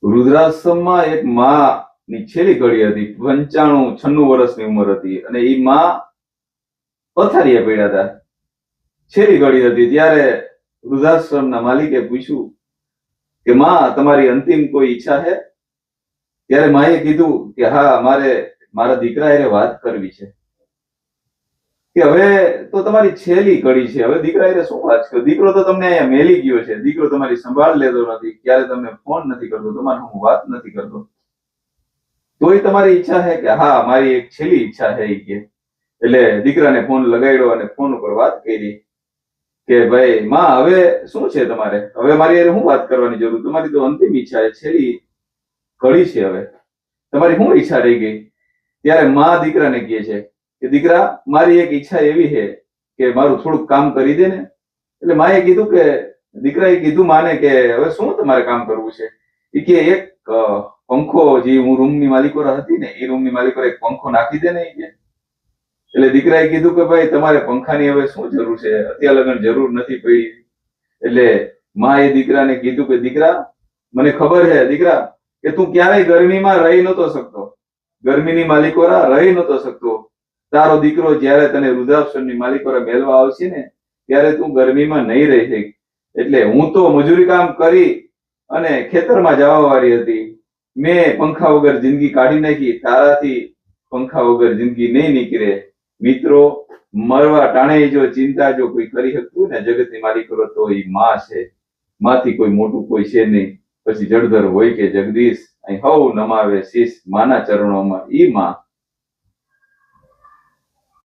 વૃદ્ધાશ્રમમાં એક માં ની છેલ્લી ઘડી હતી. 95-96 વર્ષની ઉંમર હતી અને એ માં પથારીએ પડ્યા હતા. છેલ્લી ઘડી હતી ત્યારે વૃદ્ધાશ્રમના માલિકે પૂછ્યું કે માં, તમારી અંતિમ કોઈ ઈચ્છા છે? ત્યારે માએ કીધું કે હા, મારે મારા દીકરા હારે વાત કરવી છે. કે હવે તો તમારી છેલ્લી ઘડી છે, હવે દીકરા હારે શું વાત કરો? દીકરો તો તમને અહીંયા મેલી ગયો છે, દીકરો તમારી સંભાળ લેતો નથી, ક્યારે તમને ફોન નથી કરતો, તમારે હું વાત નથી કરતો. તોય તમારી ઈચ્છા છે? કે હા, મારી એક છેલ્લી ઈચ્છા છે. કે એટલે દીકરાને ફોન લગાડ્યો અને ફોન ઉપર વાત કરી કે ભાઈ માં, હવે શું છે તમારે? હવે મારી હારે શું વાત કરવાની જરૂર? તમારી તો અંતિમ ઈચ્છા છે, છેલ્લી ઘડી છે, હવે તમારી શું ઈચ્છા રહી ગઈ? ત્યારે માં દીકરાને કહે છે કે દીકરા, મારી એક ઈચ્છા એવી છે કે મારું થોડુંક કામ કરી દે ને. એટલે માએ કીધું કે દીકરાએ કીધું માને કે હવે શું તમારે કામ કરવું છે? એ કે એક પંખો, જે હું રૂમની માલિકોરા હતી ને, એ રૂમની માલિકોરા એક પંખો નાખી દે ને. એટલે દીકરાએ કીધું કે ભાઈ, તમારે પંખાની હવે શું જરૂર છે? અત્યાર લગન જરૂર નથી પડી. એટલે માં એ દીકરાને કીધું કે દીકરા, મને ખબર છે દીકરા કે તું ક્યારેય ગરમીમાં રહી નતો શકતો, ગરમીની માલિકોરા રહી નતો શકતો. તારો દીકરો જયારે તને વૃદ્ધાશ્રમની માલિકોરા મેળવા આવશે ને, ત્યારે તું ગરમીમાં નહીં રહી શકી. એટલે હું તો મજૂરી કામ કરી અને ખેતરમાં જવા વાળી હતી. મેં પંખા વગર જિંદગી કાઢી નાખી, તારાથી પંખા વગર જિંદગી નહીં નીકળે. મિત્રો, મરવા ટાણે જો ચિંતા જો કોઈ કરી શકતું ને જગતની માલિકો, તો એ માં છે. માંથી કોઈ મોટું કોઈ છે નહીં. પછી જળધર હોય કે જગદીશ, અહીં હવ નમાવે શીશ માના ચરણોમાં. ઈ માં